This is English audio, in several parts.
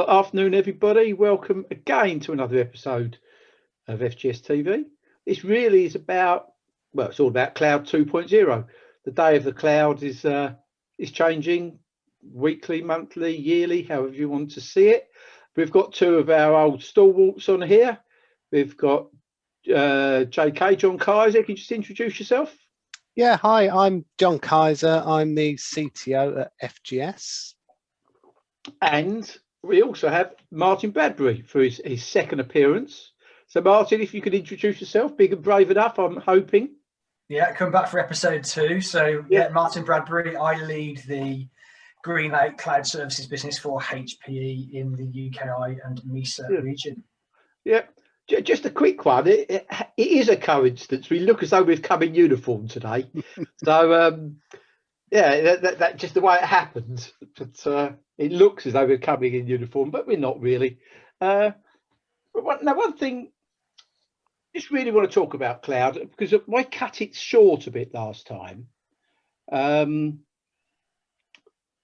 Well, afternoon, everybody. Welcome again to another episode of FGS TV. This really is about, well, it's all about Cloud 2.0. The day of the cloud is changing weekly, monthly, yearly, however you want to see it. We've got two of our old stalwarts on here. We've got JK, John Kaiser. Can you just introduce yourself? Yeah, hi, I'm John Kaiser. I'm the CTO at FGS. And we also have Martin Bradbury for his second appearance. So, Martin, if you could introduce yourself, big and brave enough, I'm hoping. Yeah, come back for episode 2. So, yeah, Martin Bradbury. I lead the Green Lake Cloud Services business for HPE in the UKI and MESA region. Yeah. Just a quick one. It is a coincidence. We look as though we've come in uniform today. So, that just the way it happened. But it looks as though we're coming in uniform, but we're not really. But one thing, just really want to talk about cloud, because I cut it short a bit last time. And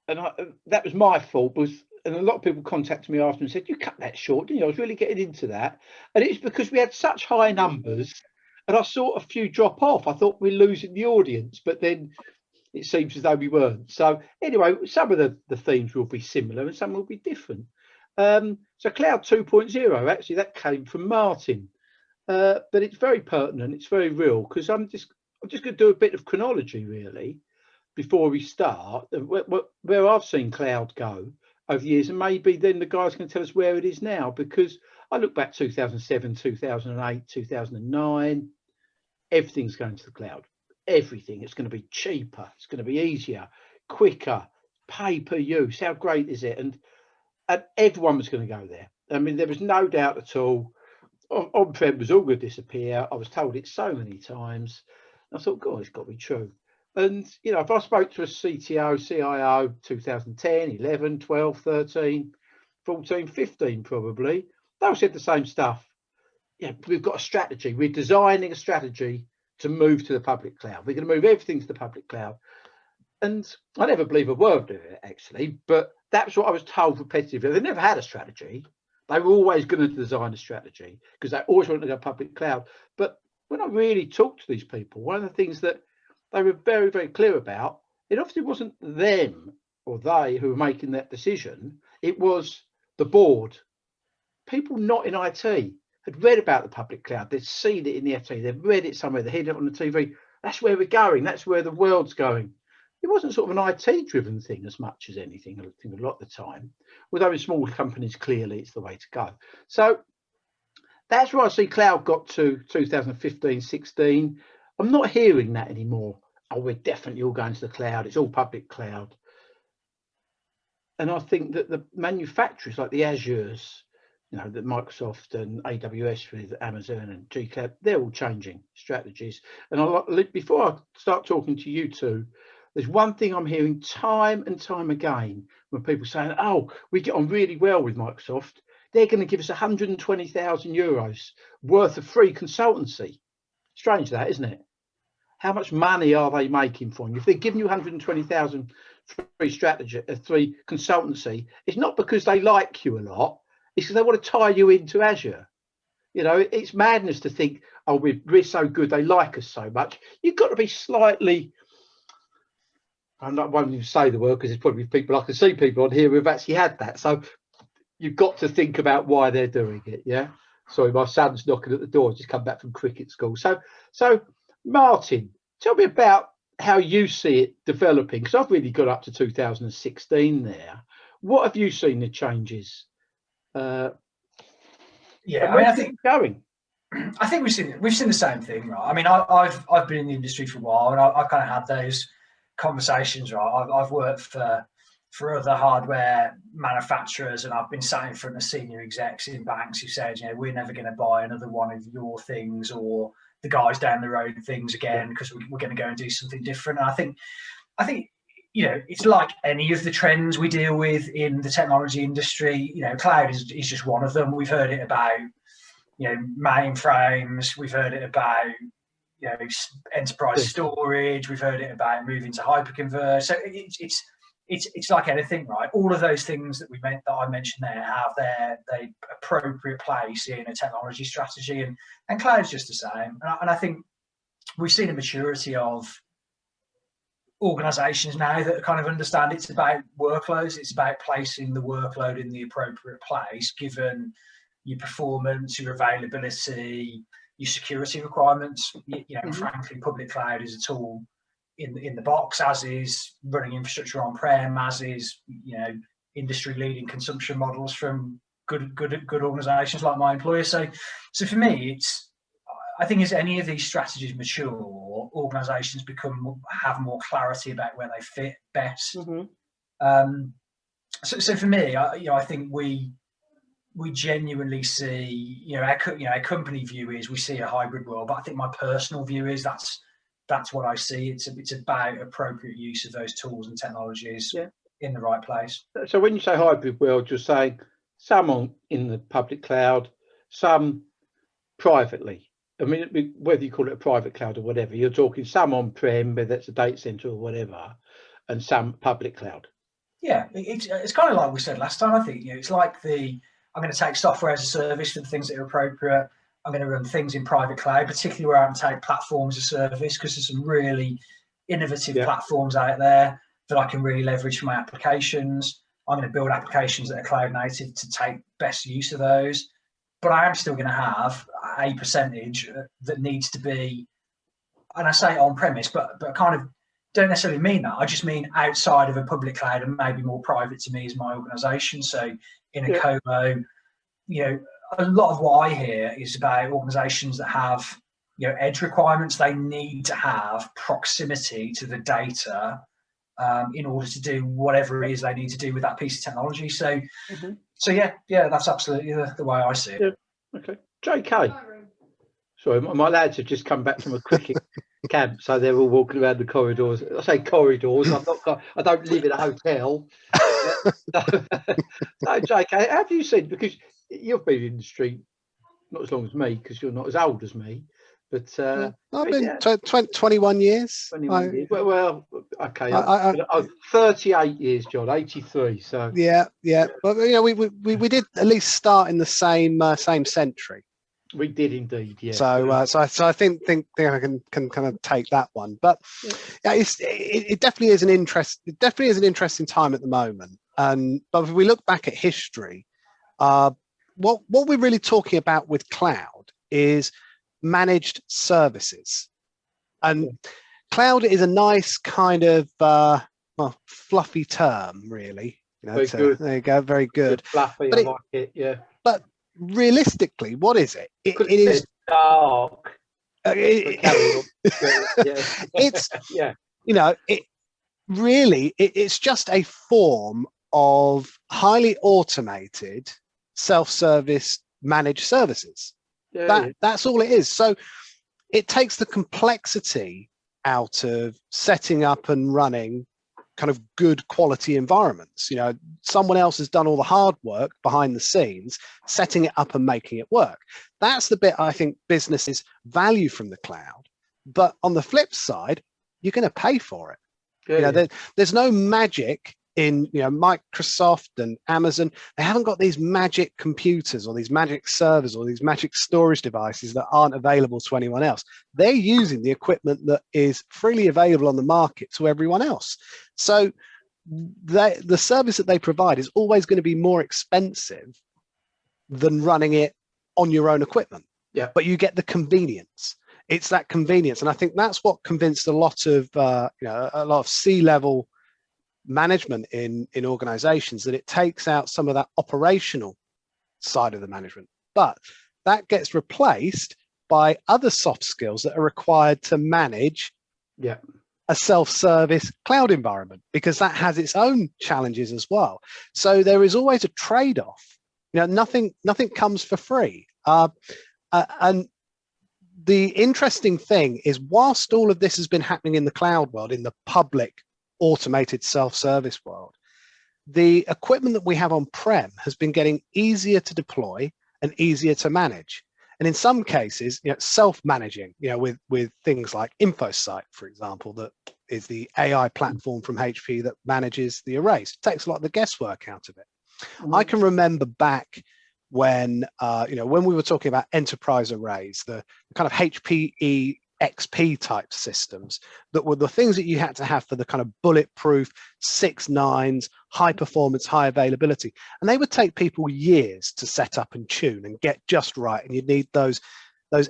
that was my fault. And a lot of people contacted me after and said, you cut that short, didn't you? I was really getting into that. And it's because we had such high numbers and I saw a few drop off. I thought we're losing the audience, but then it seems as though we weren't. So anyway, some of the themes will be similar and some will be different. So Cloud 2.0, actually, that came from Martin. But it's very pertinent. It's very real, because I'm just going to do a bit of chronology, really, before we start, where I've seen cloud go over the years, and maybe then the guys can tell us where it is now, because I look back 2007, 2008, 2009, everything's going to the cloud. Everything. It's going to be cheaper. It's going to be easier, quicker, pay per use. How great is it? And everyone was going to go there. I mean, there was no doubt at all. On-prem was all going to disappear. I was told it so many times. I thought, God, it's got to be true. And, you know, if I spoke to a CTO, CIO, 2010, 11, 12, 13, 14, 15, probably, they all said the same stuff. Yeah, we've got a strategy. We're designing a strategy to move to the public cloud. We're going to move everything to the public cloud. And I never believe a word of it, actually, but that's what I was told repetitively. They never had a strategy. They were always going to design a strategy because they always wanted to go public cloud. But when I really talked to these people, one of the things that they were very, very clear about, it obviously wasn't them or they who were making that decision. It was the board. People not in IT had read about the public cloud. They'd seen it in the FT. They'd read it somewhere. They heard it on the TV. That's where we're going. That's where the world's going. It wasn't sort of an IT-driven thing as much as anything, I think, a lot of the time. Although in small companies, clearly, it's the way to go. So that's where I see cloud got to 2015, 16. I'm not hearing that anymore. Oh, we're definitely all going to the cloud. It's all public cloud. And I think that the manufacturers like the Azures, you know, the Microsoft and AWS with Amazon and G-Cloud, they're all changing strategies. And before I start talking to you two, there's one thing I'm hearing time and time again when people saying, oh, we get on really well with Microsoft. They're going to give us 120,000 euros worth of free consultancy. Strange that, isn't it? How much money are they making for you? If they're giving you 120,000 free consultancy, it's not because they like you a lot. It's because they want to tie you into Azure. You know, it's madness to think, oh, we're so good, they like us so much. You've got to be slightly, I won't even say the word because there's probably people, I can see people on here who've actually had that. So you've got to think about why they're doing it. Yeah. Sorry, my son's knocking at the door. Just come back from cricket school. So Martin, tell me about how you see it developing, because I've really got up to 2016 there. What have you seen the changes? I think going. I think we've seen the same thing, right? I mean, I've been in the industry for a while, and I've kind of had those conversations, right? I've worked for other hardware manufacturers, and I've been sat in front of senior execs in banks who said, you know, we're never going to buy another one of your things or the guys down the road things again because we're going to go and do something different. And I think you know, it's like any of the trends we deal with in the technology industry. You know, cloud is just one of them. We've heard it about, you know, mainframes. We've heard it about, you know, enterprise storage. We've heard it about moving to hyperconverged. So it's like anything, right? All of those things that I mentioned there have their appropriate place in a technology strategy, and cloud's just the same. And I think we've seen a maturity of organizations now that kind of understand it's about workloads, it's about placing the workload in the appropriate place given your performance, your availability, your security requirements. Frankly, public cloud is a tool in the box, as is running infrastructure on-prem, as is industry leading consumption models from good organizations like my employer. So for me, I think as any of these strategies mature, organizations have more clarity about where they fit best. So for me, I think we genuinely see, our company view is we see a hybrid world, but I think my personal view is that's what I see. It's about appropriate use of those tools and technologies in the right place. So when you say hybrid world, you're saying some in the public cloud, some privately. I mean, whether you call it a private cloud or whatever, you're talking some on-prem, whether it's a data center or whatever, and some public cloud. Yeah, it's kind of like we said last time. I think it's like I'm going to take software as a service for the things that are appropriate. I'm going to run things in private cloud, particularly where I can take platforms as a service, because there's some really innovative platforms out there that I can really leverage for my applications. I'm going to build applications that are cloud native to take best use of those. But I am still going to have a percentage that needs to be, and I say on premise, but I kind of don't necessarily mean that. I just mean outside of a public cloud and maybe more private to me as my organization. So in a colo, a lot of what I hear is about organizations that have, edge requirements. They need to have proximity to the data in order to do whatever it is they need to do with that piece of technology. So, that's absolutely the way I see it. Yeah. Okay. JK. Sorry, my lads have just come back from a cricket camp, so they're all walking around the corridors. I say corridors. I don't live in a hotel. No, JK, how have you seen? Because you've been in the industry not as long as me, because you're not as old as me. But I've been 21 years. 21 years. Well, okay. I'm 38 years, John. 83. So yeah. But we did at least start in the same century. We did indeed, yeah. So I think I can kind of take that one. But it definitely is an interest. It definitely is an interesting time at the moment. But if we look back at history, what we're really talking about with cloud is managed services, and cloud is a nice kind of fluffy term, really. There you go, very good. Fluffy, I like it. Yeah. But realistically, what is it? It is dark. It's just a form of highly automated self-service managed services. That's all it is. So it takes the complexity out of setting up and running kind of good quality environments. Someone else has done all the hard work behind the scenes, setting it up and making it work. That's the bit I think businesses value from the cloud. But on the flip side, you're going to pay for it. There's no magic in Microsoft and Amazon. They haven't got these magic computers or these magic servers or these magic storage devices that aren't available to anyone else. They're using the equipment that is freely available on the market to everyone else. So the service that they provide is always going to be more expensive than running it on your own equipment. Yeah. But you get the convenience. It's that convenience, and I think that's what convinced a lot of C-level management in organizations, that it takes out some of that operational side of the management, but that gets replaced by other soft skills that are required to manage a self-service cloud environment, because that has its own challenges as well. So there is always a trade-off. Nothing comes for free. And the interesting thing is, whilst all of this has been happening in the cloud world, in the public automated self-service world, the equipment that we have on-prem has been getting easier to deploy and easier to manage. And in some cases, self-managing, with things like InfoSight, for example, that is the AI platform from HP that manages the arrays. It takes a lot of the guesswork out of it. I can remember back when, when we were talking about enterprise arrays, the kind of HPE XP type systems that were the things that you had to have for the kind of bulletproof 6 nines, high performance, high availability. And they would take people years to set up and tune and get just right. And you'd need those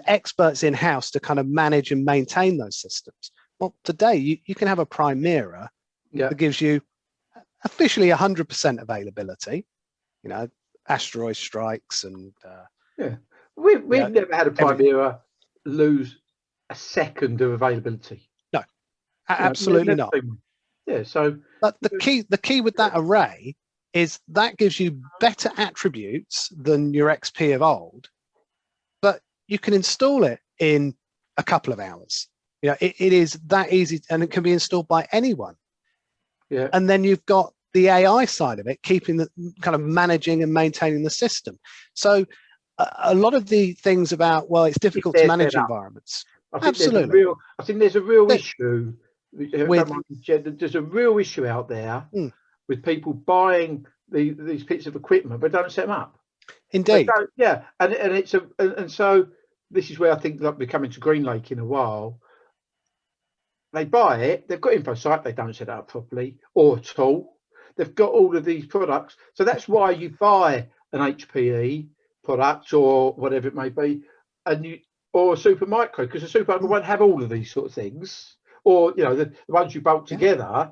experts in-house to kind of manage and maintain those systems. Well, today you can have a Primera that gives you officially 100% availability, asteroid strikes and we've never had a Primera lose a second of availability. No, absolutely not. Yeah, so but the key with that array is that gives you better attributes than your XP of old, but you can install it in a couple of hours. It is that easy, and it can be installed by anyone. Yeah. And then you've got the AI side of it, keeping the kind of managing and maintaining the system. So a lot of the things about, well, it's difficult to manage environments. Absolutely. I think there's a real issue. There's a real issue out there with people buying these pieces of equipment but don't set them up. Indeed. And so this is where I think we're coming to GreenLake in a while. They buy it, they've got InfoSight, they don't set it up properly or at all. They've got all of these products. So that's why you buy an HPE product or whatever it may be, or a Supermicro, because a Supermicro won't have all of these sort of things, or the ones you bolt together.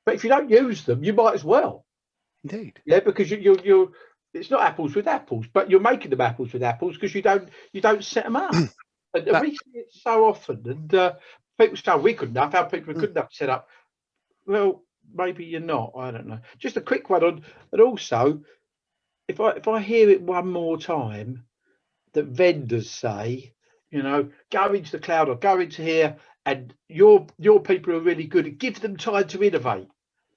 But if you don't use them, you might as well. Indeed. Yeah, because you're it's not apples with apples, but you're making them apples with apples because you don't set them up. And we see it so often, and people say we couldn't have. How people are good enough to set up. Well, maybe you're not. I don't know. Just a quick one on, and also, if I hear it one more time, that vendors say, go into the cloud or go into here, and your people are really good. It gives them time to innovate.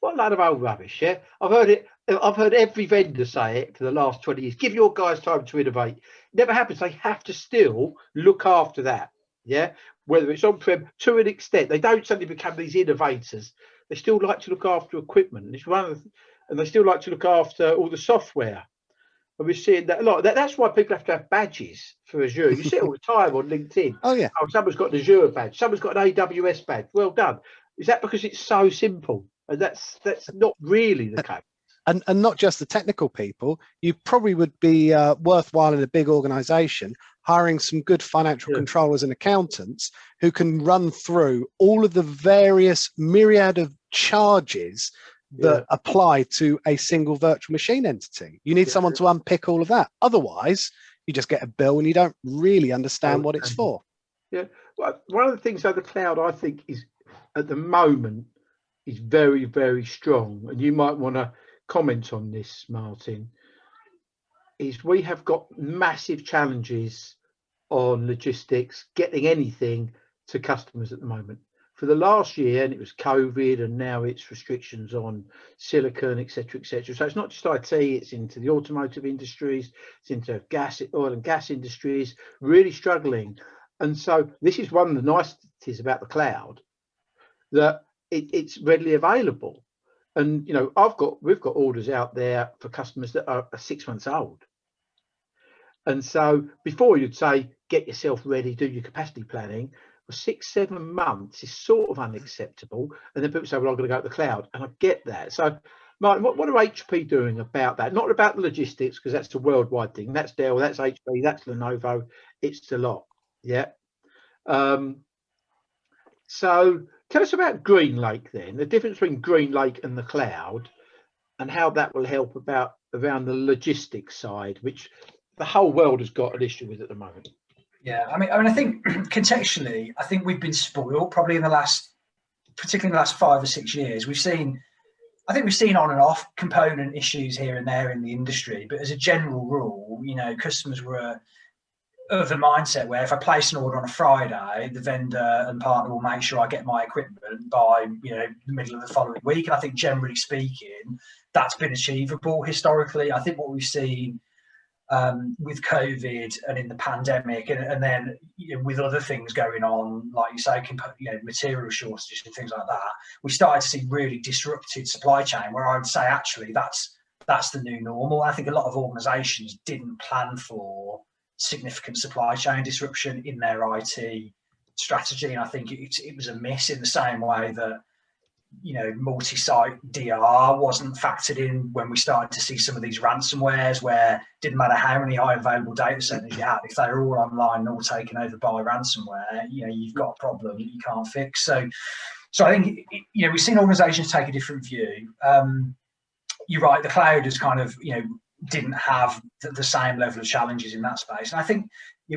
What a load of old rubbish! Yeah, I've heard every vendor say it for the last 20 years. Give your guys time to innovate. It never happens. They have to still look after that. Yeah, whether it's on-prem to an extent, they don't suddenly become these innovators. They still like to look after equipment. And it's and they still like to look after all the software. And we're seeing that a lot. That's why people have to have badges for Azure. You see it all the time on LinkedIn. Oh yeah. Oh, someone's got an Azure badge. Someone's got an AWS badge. Well done. Is that because it's so simple? And that's not really the case. And not just the technical people. You probably would be worthwhile in a big organization hiring some good financial controllers and accountants who can run through all of the various myriad of charges that apply to a single virtual machine entity. You need someone to unpick all of that. Otherwise, you just get a bill and you don't really understand what it's for. Yeah. Well, one of the things that the cloud, I think, is at the moment is very, very strong. And you might want to comment on this, Martin, is we have got massive challenges on logistics, getting anything to customers at the moment. For the last year, and it was COVID, and now it's restrictions on silicon, etc., etc. So it's not just IT; it's into the automotive industries, it's into oil and gas industries, really struggling. And so this is one of the niceties about the cloud, that it's readily available. And we've got orders out there for customers that are 6 months old. And so before you'd say, get yourself ready, do your capacity planning. For 6-7 months is sort of unacceptable. And then people say, well, I'm going to go to the cloud. And I get that. So, Martin, what are HP doing about that? Not about the logistics, because that's a worldwide thing. That's Dell, that's HP, that's Lenovo. It's the lot. Yeah. So tell us about GreenLake then, the difference between GreenLake and the cloud, and how that will help around the logistics side, which the whole world has got an issue with at the moment. Yeah, I mean, I think contextually, I think we've been spoiled probably particularly in the last 5 or 6 years. We've seen on and off component issues here and there in the industry, but as a general rule, customers were of the mindset where if I place an order on a Friday, the vendor and partner will make sure I get my equipment by the middle of the following week. And I think generally speaking, that's been achievable historically. I think what we've seen with COVID and in the pandemic, and then with other things going on, like you say, material shortages and things like that, we started to see really disrupted supply chain, where I would say actually that's the new normal. I think a lot of organisations didn't plan for significant supply chain disruption in their IT strategy, and I think it was a miss, in the same way that multi-site DR wasn't factored in when we started to see some of these ransomwares, where it didn't matter how many high available data centers you had, if they were all online and all taken over by ransomware, you've got a problem that you can't fix. So I think we've seen organizations take a different view. You're right, the cloud is kind of didn't have the same level of challenges in that space, and I think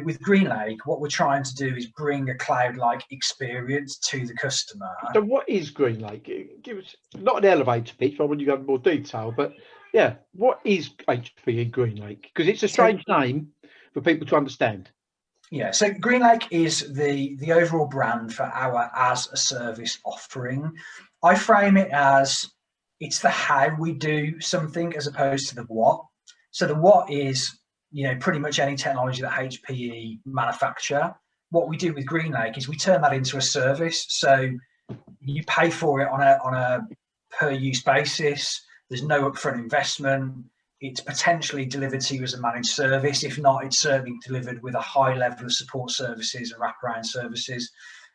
with GreenLake, what we're trying to do is bring a cloud-like experience to the customer. So what is GreenLake? Give us not an elevator pitch, but when you go into more detail, but yeah, what is HP and GreenLake? Because it's a strange name for people to understand. Yeah, so GreenLake is the overall brand for our as a service offering. I frame it as it's the how we do something as opposed to the what. So the what is pretty much any technology that HPE manufacture. What we do with GreenLake is we turn that into a service. So you pay for it on a per use basis. There's no upfront investment. It's potentially delivered to you as a managed service. If not, it's certainly delivered with a high level of support services and wraparound services.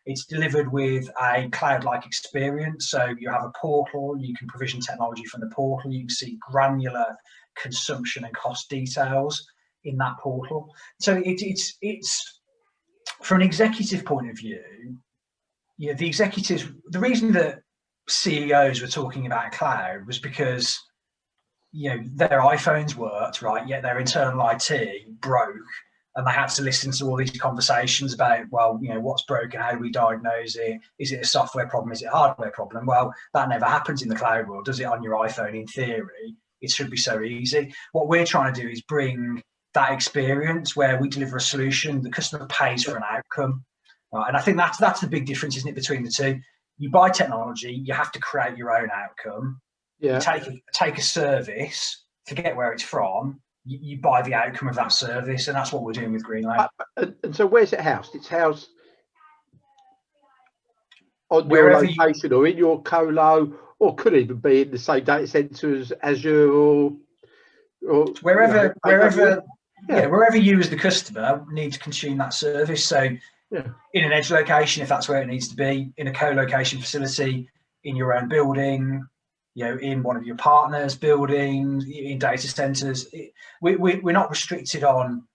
It's delivered with a cloud-like experience. So you have a portal, you can provision technology from the portal, you can see granular consumption and cost details in that portal. So it's from an executive point of view, the executives, the reason that CEOs were talking about cloud was because their iPhones worked, right, yet their internal IT broke, and they had to listen to all these conversations about, well, what's broken, how do we diagnose it, is it a software problem, is it a hardware problem? Well, that never happens in the cloud world, does it? On your iPhone, in theory, it should be so easy. What we're trying to do is bring that experience where we deliver a solution, the customer pays for an outcome, right? And I think that's the big difference, isn't it, between the two? You buy technology, you have to create your own outcome. Yeah. You take a service, forget where it's from, you buy the outcome of that service, and that's what we're doing with GreenLake. And so where's it housed? It's housed on your location or in your colo, or could even be in the same data center as Azure or wherever you as the customer need to consume that service. So in an edge location, if that's where it needs to be, in a co-location facility, in your own building, in one of your partners' buildings, in data centers, we're not restricted on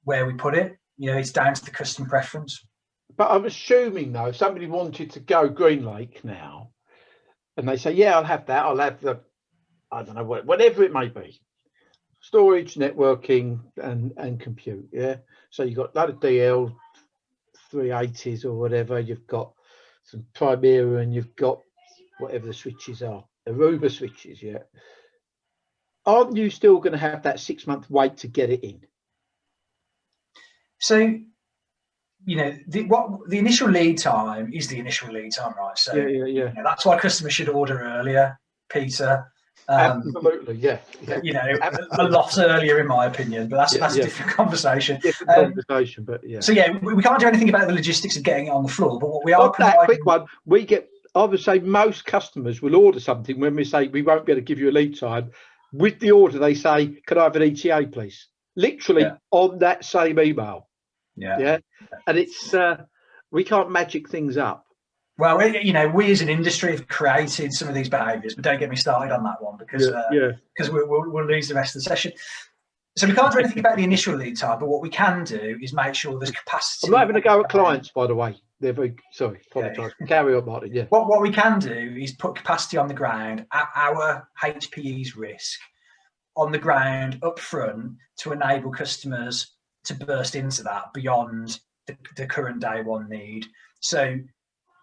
where we put it. It's down to the customer preference. But I'm assuming, though, if somebody wanted to go GreenLake now, and they say, yeah, I'll have that, I'll have the, I don't know, whatever it may be, storage, networking, and compute, yeah? So you've got a lot of DL 380s or whatever, you've got some Primera, and you've got whatever the switches are, Aruba switches, yeah? Aren't you still going to have that 6-month wait to get it in? So, the initial lead time is the initial lead time, right? So yeah. That's why customers should order earlier, Peter. Absolutely, yeah. A lot earlier, in my opinion, but that's a different conversation. But yeah. So we can't do anything about the logistics of getting it on the floor. But what we are providing, that quick one, I would say most customers will order something when we say we won't be able to give you a lead time. With the order, they say, "Can I have an ETA, please?" Literally on that same email. Yeah. And it's we can't magic things up. Well, we as an industry have created some of these behaviours, but don't get me started on that one because we'll lose the rest of the session. So we can't do anything about the initial lead time, but what we can do is make sure there's capacity. I'm not having a go at clients, by the way. They're very sorry. Apologise. Carry on, Martin. Yeah. What we can do is put capacity on the ground at our HPE's risk on the ground up front to enable customers to burst into that beyond the current day one need. So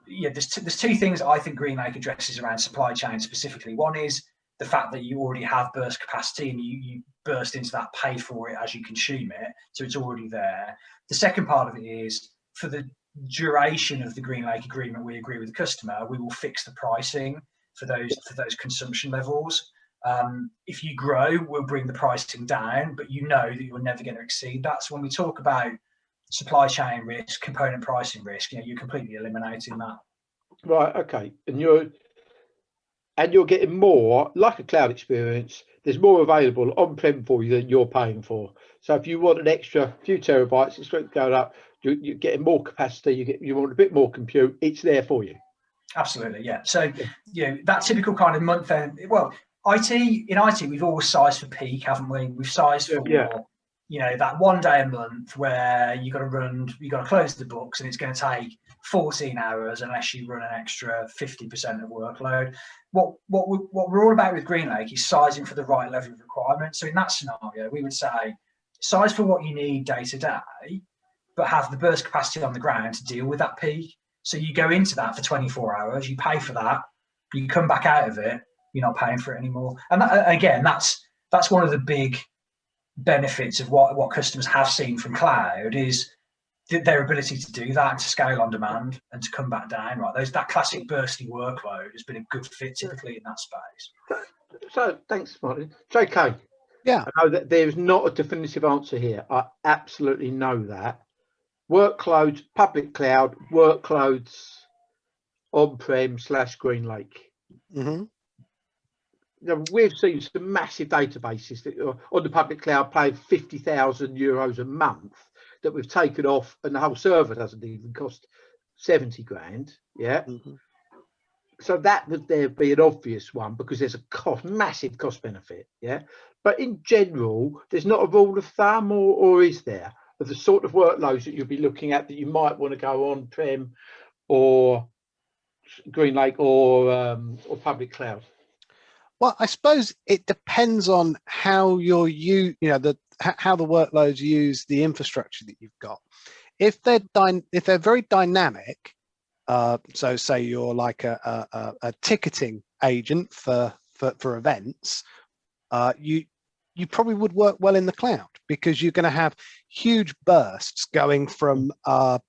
there's two things I think GreenLake addresses around supply chain specifically. One is the fact that you already have burst capacity and you burst into that, pay for it as you consume it, so it's already there. The second part of it is for the duration of the GreenLake agreement, we agree with the customer, we will fix the pricing for those consumption levels. If you grow, we'll bring the pricing down, but you know that you're never going to exceed that. So when we talk about supply chain risk, component pricing risk, you're completely eliminating that. Right. Okay. And you're getting more, like a cloud experience. There's more available on-prem for you than you're paying for. So if you want an extra few terabytes, it's going up. You're getting more capacity. You want a bit more compute. It's there for you. Absolutely, yeah. So that typical kind of month end. Well, in IT, we've always sized for peak, haven't we? We've sized for that 1 day a month where you got to close the books, and it's going to take 14 hours unless you run an extra 50% of workload. What we're all about with GreenLake is sizing for the right level of requirement. So in that scenario, we would say size for what you need day to day, but have the burst capacity on the ground to deal with that peak. So you go into that for 24 hours, you pay for that, you come back out of it, you're not paying for it anymore. And again, that's one of the big benefits of what customers have seen from cloud is their ability to do that and to scale on demand and to come back down. Right, that classic bursty workload has been a good fit typically in that space. So thanks, Martin. JK. Yeah, I know that there's not a definitive answer here. I absolutely know that. Workloads, public cloud, workloads, on-prem / GreenLake. mm-hmm. We've seen some massive databases that are on the public cloud paying €50,000 a month that we've taken off, and the whole server doesn't even cost 70 grand. Yeah. Mm-hmm. So that would there be an obvious one because there's a massive cost benefit. Yeah. But in general, there's not a rule of thumb, or is there, of the sort of workloads that you'll be looking at that you might want to go on-prem or GreenLake or public cloud? Well, I suppose it depends on how how the workloads use the infrastructure that you've got. If they're very dynamic, so say you're like a ticketing agent for events, you probably would work well in the cloud because you're going to have huge bursts going from your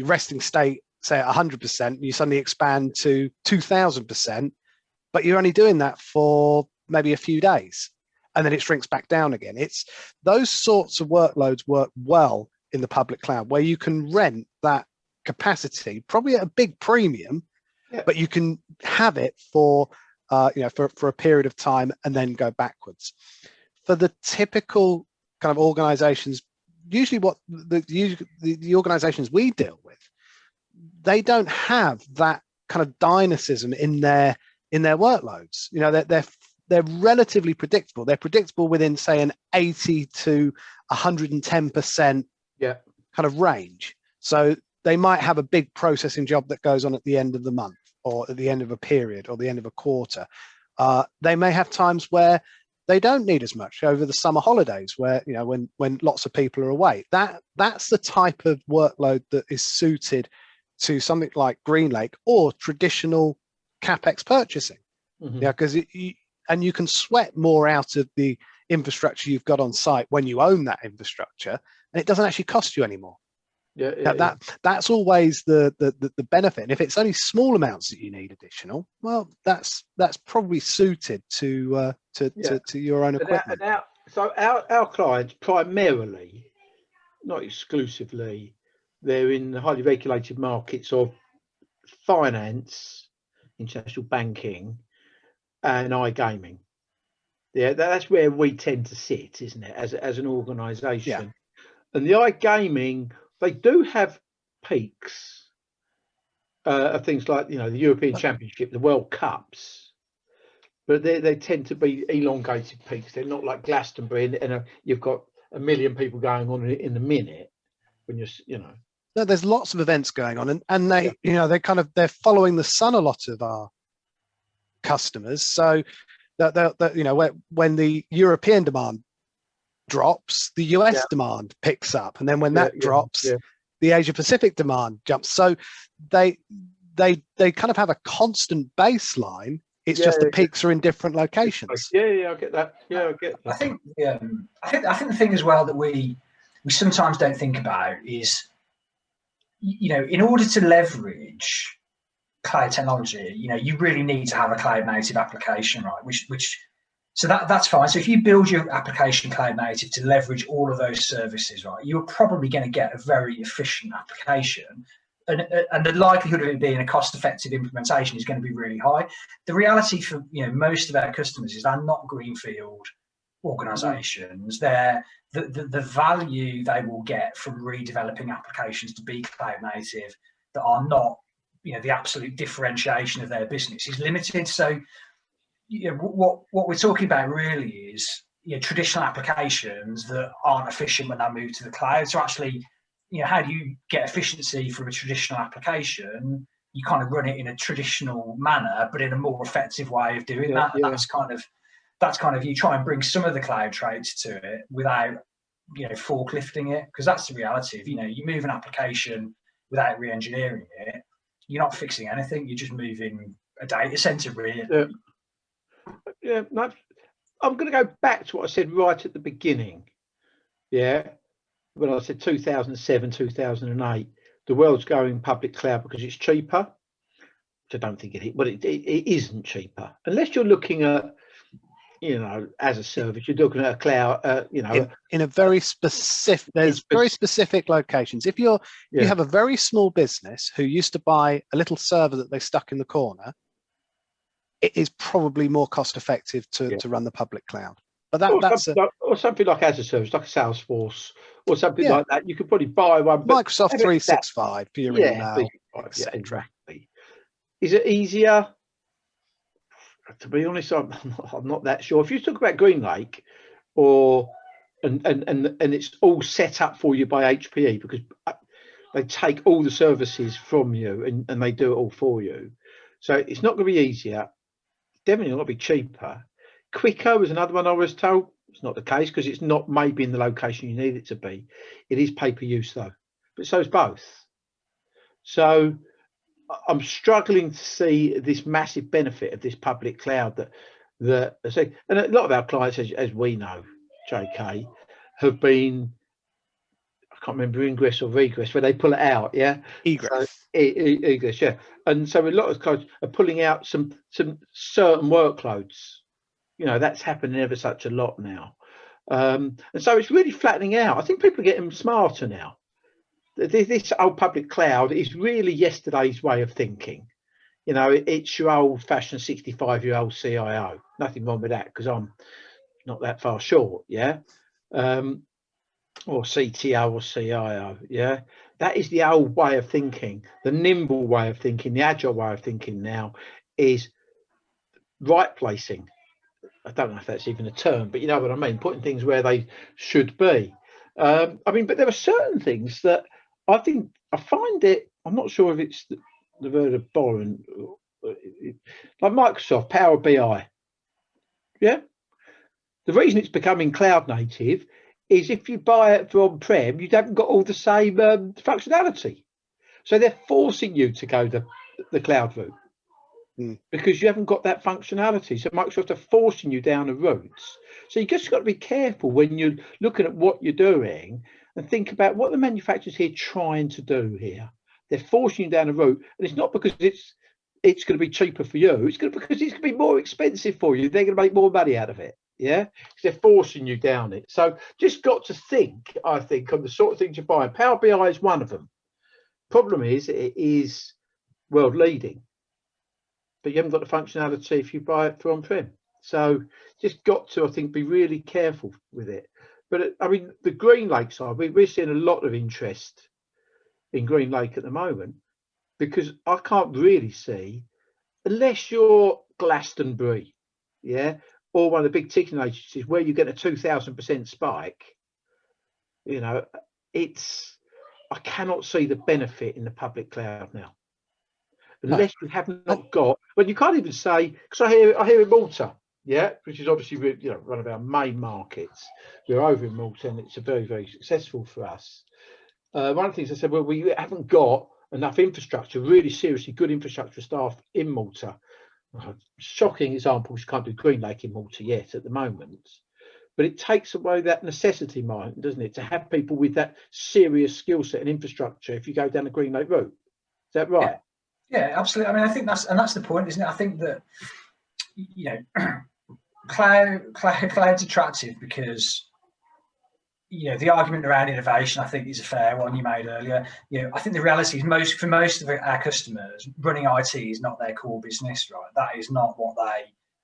resting state, say at 100%, you suddenly expand to 2000%, but you're only doing that for maybe a few days, and then it shrinks back down again. It's those sorts of workloads work well in the public cloud where you can rent that capacity, probably at a big premium, but you can have it for a period of time and then go backwards. For the typical kind of organizations, usually what the organizations we deal with, they don't have that kind of dynamism in their workloads. They're relatively predictable. They're predictable within, say, an 80 to 110% kind of range. So they might have a big processing job that goes on at the end of the month, or at the end of a period, or the end of a quarter. They may have times where they don't need as much over the summer holidays, where when lots of people are away. That's the type of workload that is suited to something like GreenLake or traditional CapEx purchasing. Mm-hmm. Because you can sweat more out of the infrastructure you've got on site when you own that infrastructure, and it doesn't actually cost you anymore. That's always the benefit. And if it's only small amounts that you need additional, well, that's probably suited to your own equipment. So our clients primarily, not exclusively, they're in the highly regulated markets of finance, international banking, and iGaming. Yeah, that's where we tend to sit, isn't it, as an organisation? Yeah. And the iGaming, they do have peaks of things like the European Championship, the World Cups, but they tend to be elongated peaks. They're not like Glastonbury, and you've got 1 million people going on in a minute when No, there's lots of events going on, and they they're following the sun, a lot of our customers. So that when the European demand drops, the US demand picks up, and then when that drops, the Asia Pacific demand jumps. So they kind of have a constant baseline. It's just the peaks are in different locations. I get that. I get that. I think the thing as well that we sometimes don't think about is, in order to leverage cloud technology, you really need to have a cloud native application, right? So that's fine. So if you build your application cloud native to leverage all of those services, right, you're probably going to get a very efficient application. And the likelihood of it being a cost-effective implementation is going to be really high. The reality for most of our customers is they're not greenfield organizations. They're the value they will get from redeveloping applications to be cloud native that are not the absolute differentiation of their business is limited. So what we're talking about really is traditional applications that aren't efficient when they move to the cloud. So actually, how do you get efficiency from a traditional application? You kind of run it in a traditional manner, but in a more effective way of doing that. And that's kind of you try and bring some of the cloud traits to it without forklifting it, because that's the reality of you move an application without re-engineering it, you're not fixing anything. You're just moving a data center, really. Yeah, no, I'm going to go back to what I said right at the beginning. Yeah, when I said 2007, 2008, the world's going public cloud because it's cheaper. Which I don't think it is, but it isn't cheaper unless you're looking at, as a service. You're looking at a cloud, in a very specific. There's very specific locations. If you have a very small business who used to buy a little server that they stuck in the corner, it is probably more cost effective to run the public cloud. But or something like as a service, like a Salesforce or something like that. You could probably buy one. Microsoft 365 for your email, etc. Exactly. Is it easier? To be honest, I'm not that sure. If you talk about Green Lake, and it's all set up for you by HPE, because they take all the services from you and they do it all for you. So it's not going to be easier. Definitely not going to be cheaper. Quicker was another one I was told. It's not the case because it's not maybe in the location you need it to be. It is pay-per-use though, but so is both. So I'm struggling to see this massive benefit of this public cloud that and a lot of our clients, as we know, JK, have been, I can't remember, ingress or regress, where they pull it out, Egress. So, egress, and so a lot of clients are pulling out some certain workloads. That's happening ever such a lot now, and so it's really flattening out. I think people are getting smarter now. This old public cloud is really yesterday's way of thinking. It's your old-fashioned 65-year-old CIO. Nothing wrong with that, because I'm not that far short, or CTO or CIO, That is the old way of thinking. The nimble way of thinking, the agile way of thinking now is right placing. I don't know if that's even a term, but you know what I mean, putting things where they should be. But there are certain things that I find it, I'm not sure if it's the word of Boren, like Microsoft Power BI. The reason it's becoming cloud native is if you buy it for on-prem, you haven't got all the same functionality. So they're forcing you to go the cloud route because you haven't got that functionality. So Microsoft are forcing you down the routes. So you just got to be careful when you're looking at what you're doing and think about what the manufacturers here trying to do here. They're forcing you down the route, and it's not because it's going to be cheaper for you. It's because it's going to be more expensive for you. They're going to make more money out of it. Because they're forcing you down it. So just got to think, I think, on the sort of things you're buying. Power BI is one of them. Problem is, it is world leading, but you haven't got the functionality if you buy it for on-prem. So just got to, I think, be really careful with it. But the Green Lake side, we're seeing a lot of interest in Green Lake at the moment, because I can't really see, unless you're Glastonbury, or one of the big ticketing agencies where you get a 2000% spike, I cannot see the benefit in the public cloud now, unless you haven't got. Well, you can't even say, because I hear in Malta, which is obviously one of our main markets. We're over in Malta, and it's a very, very successful for us. One of the things I said, well, we haven't got enough infrastructure, really seriously good infrastructure staff in Malta. Shocking example, you can't do Green Lake in Malta yet at the moment, but it takes away that necessity, Martin, doesn't it, to have people with that serious skill set and infrastructure if you go down the Green Lake route. Is that right? Yeah, absolutely. I mean, I think that's the point, isn't it? I think that, you know, cloud's attractive because, you know, the argument around innovation, I think, is a fair one you made earlier. You know, I think the reality is for most of our customers, running IT is not their core business, right? That is not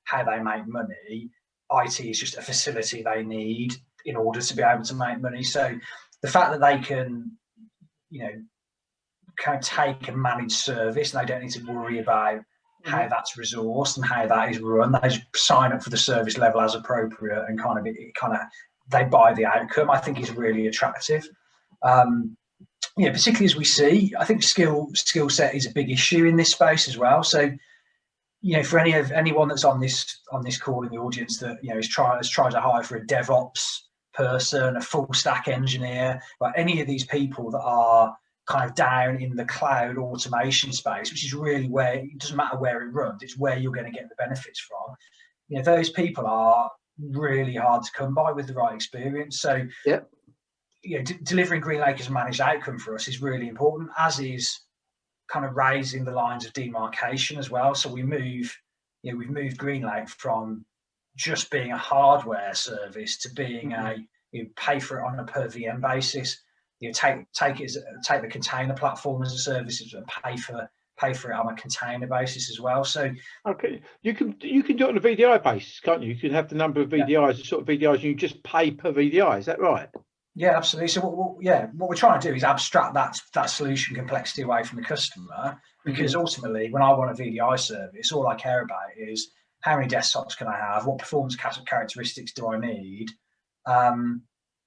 how they make money. IT is just a facility they need in order to be able to make money. So the fact that they can, you know, kind of take a managed service and they don't need to worry about how that's resourced and how that is run. They just sign up for the service level as appropriate and they buy the outcome, I think is really attractive. You know, particularly as we see, I think skill set is a big issue in this space as well. So, you know, for anyone that's on this call in the audience that, you know, has tried to hire for a DevOps person, a full stack engineer, like any of these people that are kind of down in the cloud automation space, which is really where it doesn't matter where it runs, it's where you're going to get the benefits from. You know, those people are really hard to come by with the right experience. So, yeah, you know, delivering GreenLake as a managed outcome for us is really important, as is kind of raising the lines of demarcation as well. So we've moved GreenLake from just being a hardware service to being you pay for it on a per VM basis. You know, take the container platform as a service and pay for it on a container basis as well. So okay, you can do it on a VDI basis, can't you? You can have the number of VDIs, the sort of VDIs, and you just pay per VDI. Is that right? Yeah, absolutely. So what we're trying to do is abstract that solution complexity away from the customer, because ultimately, when I want a VDI service, all I care about is how many desktops can I have, what performance characteristics do I need.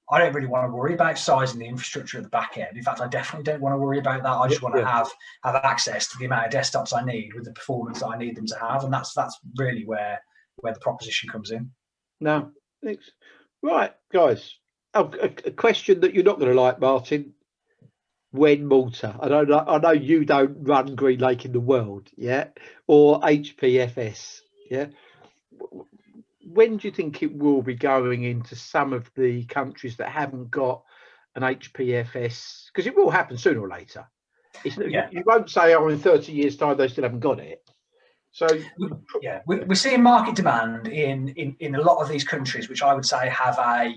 I don't really want to worry about sizing the infrastructure at the back end. In fact, I definitely don't want to worry about that. I just want to have access to the amount of desktops I need with the performance that I need them to have, and that's really where the proposition comes in. No, thanks. Right, guys. Oh, a question that you're not going to like, Martin. When Malta? I know you don't run GreenLake in the world, yeah, or HPFS, yeah. When do you think it will be going into some of the countries that haven't got an HPFS? Because it will happen sooner or later. You won't say, oh, in 30 years' time they still haven't got it. So yeah, we're seeing market demand in a lot of these countries, which I would say have a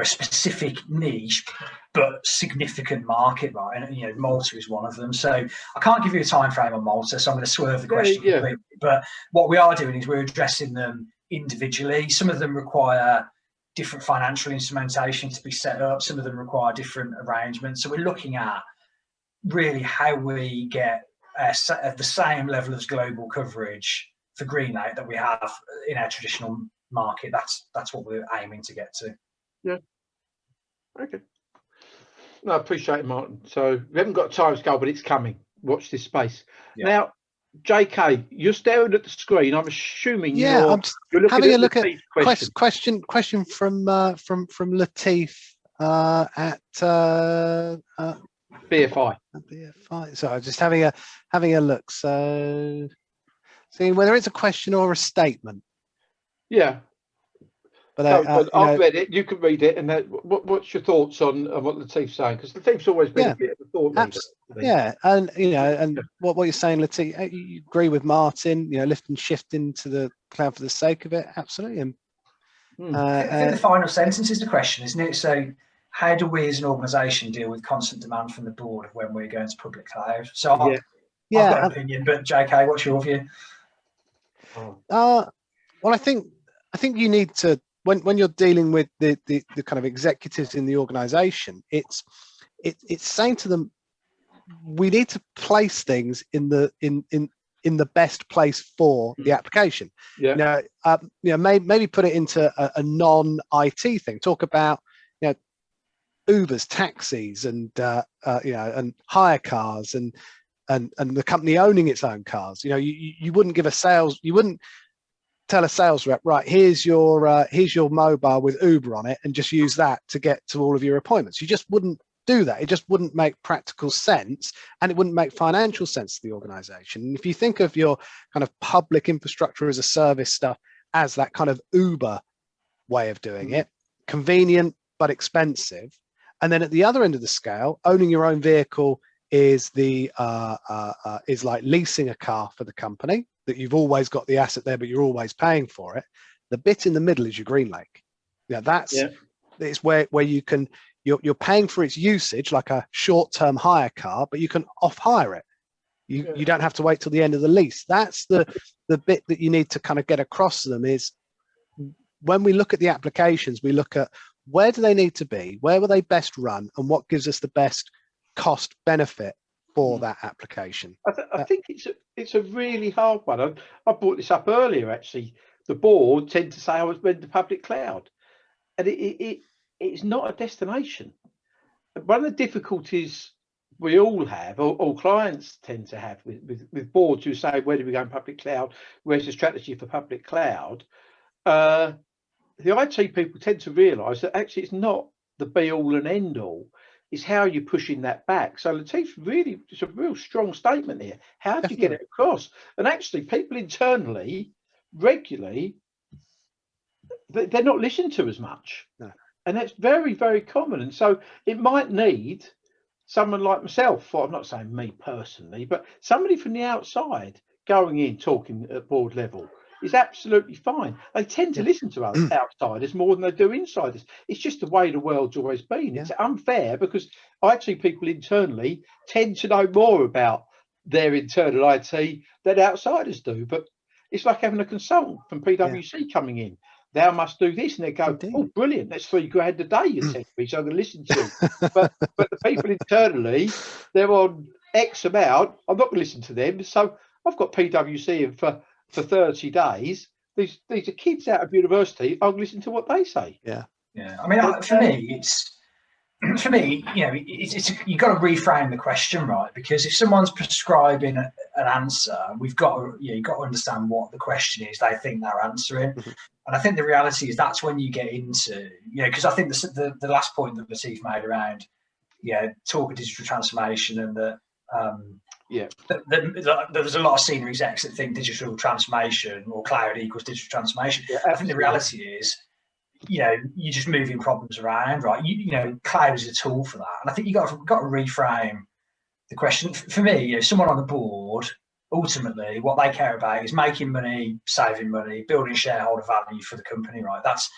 specific niche but significant market, right? And, you know, Malta is one of them. So I can't give you a time frame on Malta, so I'm going to swerve the question completely. But what we are doing is we're addressing them individually. Some of them require different financial instrumentation to be set up. Some of them require different arrangements. So we're looking at really how we get the same level of global coverage for GreenLake that we have in our traditional market. That's what we're aiming to get to. Yeah. Okay. No, I appreciate it, Martin. So we haven't got a time scale, but it's coming. Watch this space. Yeah. Now, JK, you're staring at the screen. I'm assuming you're looking having at a look at question from Latif at BFI. BFI. So I'm just having a look. So seeing whether it's a question or a statement. Yeah. But I've read it. You can read it. And what's your thoughts on what Latif's saying? Because Latif's always been a bit of a thought leader. Yeah, and what you're saying, Latif, you agree with Martin. You know, lift and shift into the cloud for the sake of it. Absolutely. And I think the final sentence is the question, isn't it? So, how do we as an organisation deal with constant demand from the board of when we're going to public cloud? So, I've got an opinion, but JK, what's your view? Well, I think you need to. When you're dealing with the kind of executives in the organization, it's saying to them, we need to place things in the best place for the application. Yeah. Maybe put it into a non-IT thing. Talk about Ubers, taxis, and and hire cars, and the company owning its own cars. You wouldn't give you wouldn't tell a sales rep, right, here's your mobile with Uber on it, and just use that to get to all of your appointments. You just wouldn't do that. It just wouldn't make practical sense, and it wouldn't make financial sense to the organization. And if you think of your kind of public infrastructure as a service stuff as that kind of Uber way of doing it, convenient but expensive, and then at the other end of the scale, owning your own vehicle is is like leasing a car for the company, that you've always got the asset there, but you're always paying for it. The bit in the middle is your GreenLake. It's where you're paying for its usage, like a short-term hire car, but you can off-hire it. You don't have to wait till the end of the lease. That's the bit that you need to kind of get across to them, is when we look at the applications, we look at where do they need to be, where will they best run, and what gives us the best cost benefit for that application. I think it's a really hard one. I brought this up earlier, actually. The board tend to say I was ready to public cloud, and it's not a destination. One of the difficulties we all have, or clients tend to have with boards who say, where do we go in public cloud? Where's the strategy for public cloud? The IT people tend to realise that actually it's not the be all and end all. It's how you're pushing that back. So Latif, really, it's a real strong statement here. How do you get it across? And actually, people internally, regularly, they're not listened to as much. No. And that's very, very common. And so it might need someone like myself, or I'm not saying me personally, but somebody from the outside going in, talking at board level is absolutely fine. They tend to listen to other outsiders more than they do insiders. It's just the way the world's always been. It's unfair because IT people internally tend to know more about their internal IT than outsiders do. But it's like having a consultant from PwC coming in. Thou must do this, and they go, oh, brilliant, that's £3,000 a day you send me, so I'm going to listen to you. but the people internally, they're on X amount, I'm not going to listen to them. So I've got PwC in for 30 days. These are kids out of university. I'll listen to what they say. Yeah. I mean, for me, you've got to reframe the question, right? Because if someone's prescribing an answer, you've got to understand what the question is they think they're answering. And I think the reality is that's when you get into, because I think the last point that Latif made around, talk of digital transformation, and that. There's a lot of senior execs that think digital transformation or cloud equals digital transformation. I think the reality is, you're just moving problems around, right? Cloud is a tool for that, and I think you got to reframe the question. For me, someone on the board, ultimately, what they care about is making money, saving money, building shareholder value for the company, right? That's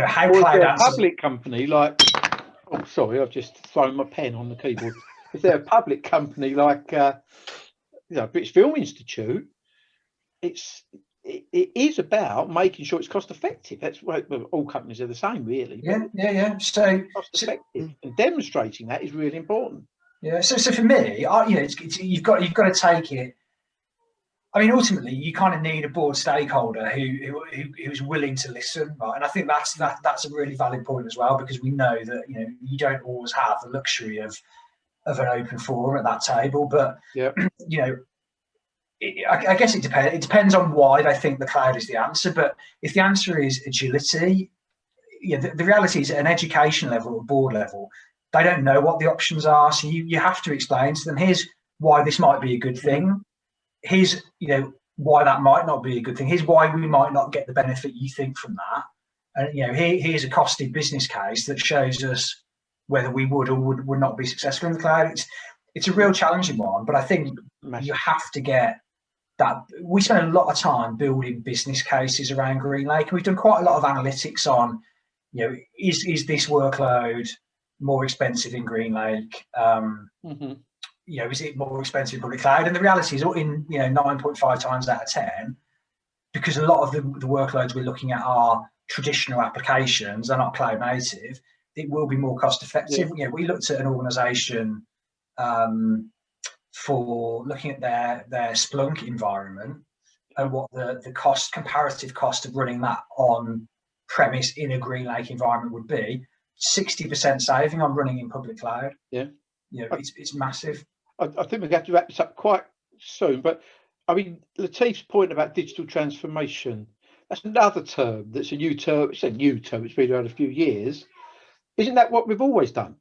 how cloud answers. A public company like, oh, sorry, I've just thrown my pen on the keyboard. If they're a public company like British Film Institute, it is about making sure it's cost effective. That's why all companies are the same, really. So cost effective and demonstrating that is really important. Yeah. So for me, you've got to take it. I mean, ultimately, you kind of need a board stakeholder who's willing to listen, right? And I think that's a really valid point as well, because we know that you don't always have the luxury of an open forum at that table, but I guess it depends. It depends on why they think the cloud is the answer. But if the answer is agility, the reality is at an education level or board level, they don't know what the options are. So you have to explain to them, here's why this might be a good thing. Here's why that might not be a good thing. Here's why we might not get the benefit you think from that. And here's a costed business case that shows us whether we would or would not be successful in the cloud. It's a real challenging one, but I think you have to get that. We spend a lot of time building business cases around GreenLake. We've done quite a lot of analytics on, is this workload more expensive in GreenLake? Is it more expensive in public cloud? And the reality is, in 9.5 times out of 10, because a lot of the workloads we're looking at are traditional applications, they're not cloud native, it will be more cost effective. We looked at an organization for looking at their Splunk environment and what the comparative cost of running that on premise in a GreenLake environment would be. 60% saving on running in public cloud. It's massive. I think we have to wrap this up quite soon, but I mean, Latif's point about digital transformation, that's another term that's a new term. It's a new term, it's been around a few years. Isn't that what we've always done?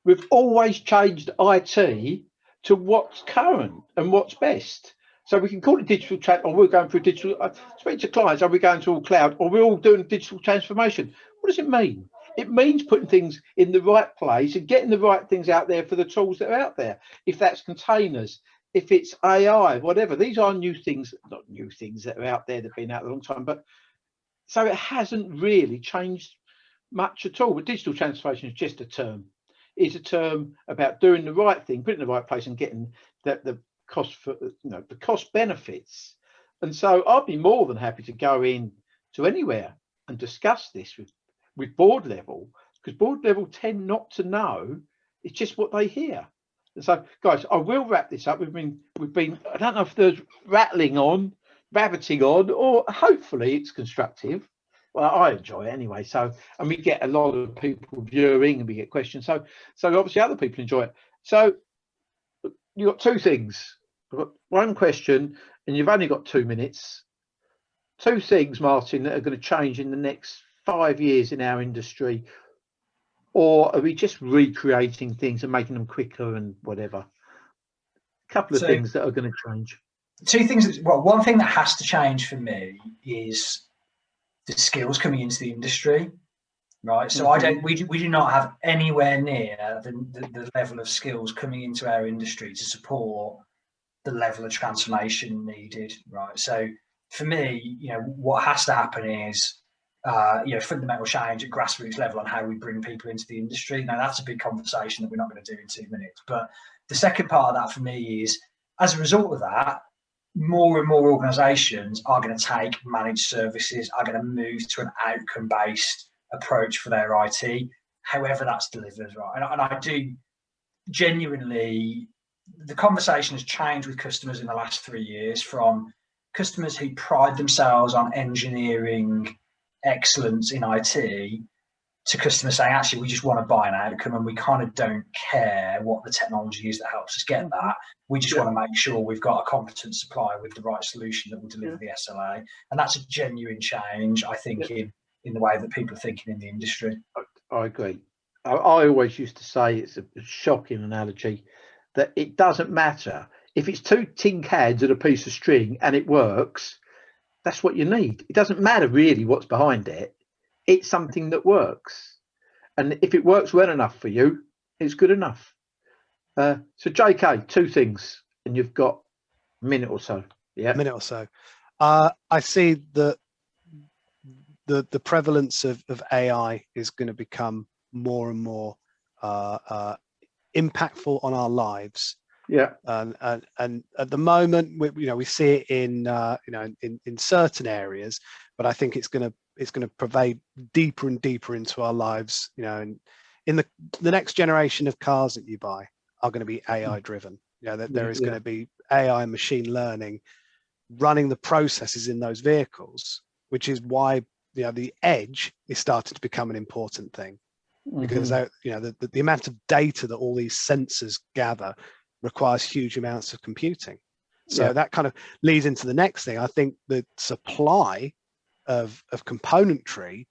We've always changed IT to what's current and what's best. So we can call it digital, or we're going through digital, speak to clients, are we going to all cloud, or we're all doing digital transformation? What does it mean? It means putting things in the right place and getting the right things out there for the tools that are out there. If that's containers, if it's AI, whatever, these are new things, not new things that are out there that have been out a long time, but so it hasn't really changed much at all. But digital transformation is just a term. It's a term about doing the right thing, putting it in the right place, and getting the cost for, the cost benefits. And so I'd be more than happy to go in to anywhere and discuss this with board level, because board level tend not to know. It's just what they hear. And so, guys, I will wrap this up. We've been I don't know if there's rabbiting on, or hopefully it's constructive. Well, I enjoy it anyway. So, and we get a lot of people viewing and we get questions. So obviously other people enjoy it. So you've got two things. I've got one question and you've only got 2 minutes. Two things, Martin, that are going to change in the next 5 years in our industry, or are we just recreating things and making them quicker and whatever? A couple of things that are going to change. Two things. Well, one thing that has to change for me is the skills coming into the industry, right? So we do not have anywhere near the level of skills coming into our industry to support the level of transformation needed, right? So for me, what has to happen is fundamental change at grassroots level on how we bring people into the industry. Now, that's a big conversation that we're not going to do in 2 minutes. But the second part of that for me is, as a result of that, more and more organisations are going to take managed services, are going to move to an outcome-based approach for their IT, however that's delivered, right? And I do genuinely, the conversation has changed with customers in the last 3 years, from customers who pride themselves on engineering excellence in IT to customers saying, actually, we just want to buy an outcome and we kind of don't care what the technology is that helps us get that. We just want to make sure we've got a competent supplier with the right solution that will deliver the SLA. And that's a genuine change, I think, in the way that people are thinking in the industry. I agree. I always used to say, it's a shocking analogy, that it doesn't matter. If it's 2 tin cans and a piece of string and it works, that's what you need. It doesn't matter really what's behind it. It's something that works. And if it works well enough for you, it's good enough. So JK, 2 things, and you've got a minute or so. Yeah. A minute or so. I see that the prevalence of AI is going to become more and more impactful on our lives. Yeah. And at the moment, we see it in certain areas, but I think it's going to pervade deeper and deeper into our lives. And in the next generation of cars that you buy are going to be AI driven. There is going to be AI, machine learning running the processes in those vehicles, which is why the edge is starting to become an important thing, because the amount of data that all these sensors gather requires huge amounts of computing. So that kind of leads into the next thing. I think the supply of componentry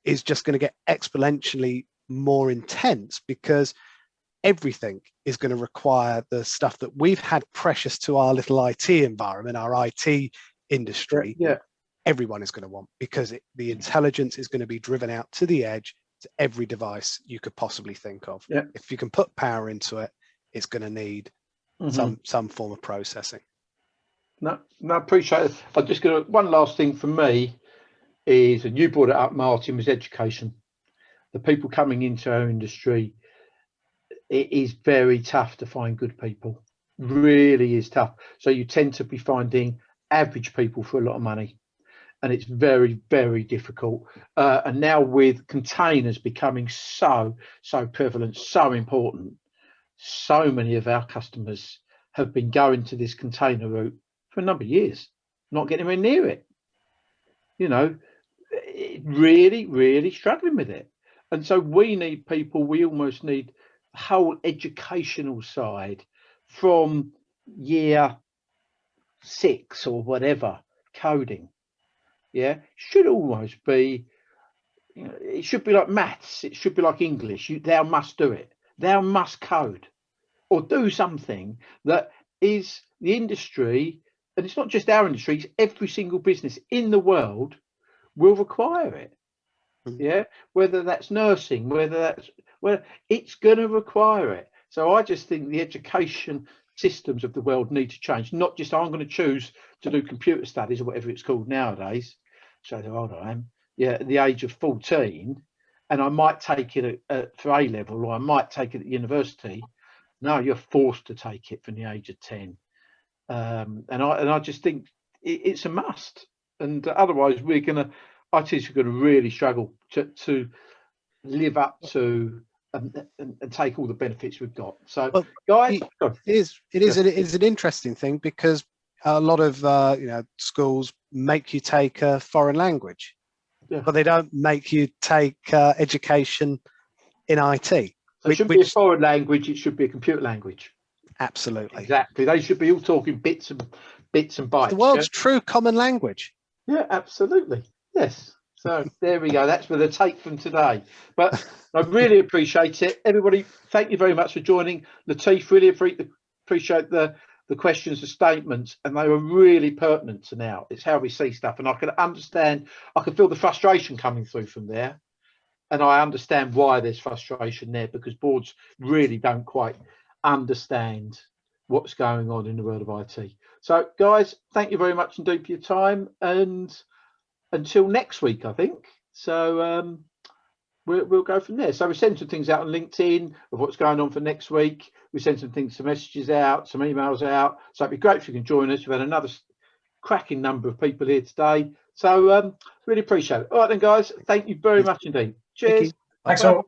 is just going to get exponentially more intense, because everything is going to require the stuff that we've had precious to our little IT environment, our IT industry. Everyone is going to want, because the intelligence is going to be driven out to the edge, to every device you could possibly think of. If you can put power into it, it's going to need some form of processing. No, I appreciate it. I'm just going to, one last thing for me is, and you brought it up, Martin, was education. The people coming into our industry, it is very tough to find good people. Really is tough. So you tend to be finding average people for a lot of money, and it's very, very difficult. And now with containers becoming so prevalent, so important, so many of our customers have been going to this container route for a number of years, not getting anywhere near it. Really, really struggling with it. And so we need people, we almost need the whole educational side from year 6 or whatever, coding. Should almost be, it should be like maths, it should be like English. Thou must do it. Thou must code or do something that is the industry, and it's not just our industry, it's every single business in the world will require it. Yeah, whether that's nursing, it's going to require it. So I just think the education systems of the world need to change. Not just I'm going to choose to do computer studies or whatever it's called nowadays. So how old I am, at the age of 14, and I might take it for A level, or I might take it at university. No, you're forced to take it from the age of 10, and I just think it's a must. And otherwise, our teachers are going to really struggle to live up to and take all the benefits we've got. So, well, guys, it is an interesting thing, because a lot of schools make you take a foreign language, but they don't make you take education in IT. So it shouldn't be a foreign language; it should be a computer language. Absolutely, exactly. They should be all talking bits and bytes. The world's true common language. Yeah, absolutely. Yes. So there we go. That's for the take from today. But I really appreciate it. Everybody, thank you very much for joining. Latif, really appreciate the questions, the statements, and they were really pertinent to now. It's how we see stuff. And I can understand, I can feel the frustration coming through from there. And I understand why there's frustration there, because boards really don't quite understand what's going on in the world of IT. So, guys, thank you very much indeed for your time. And until next week, I think. So we'll go from there. So we send some things out on LinkedIn of what's going on for next week. We send some messages out, some emails out. So it'd be great if you can join us. We've had another cracking number of people here today. So really appreciate it. All right then, guys. Thank you very much indeed. Cheers. Thanks all.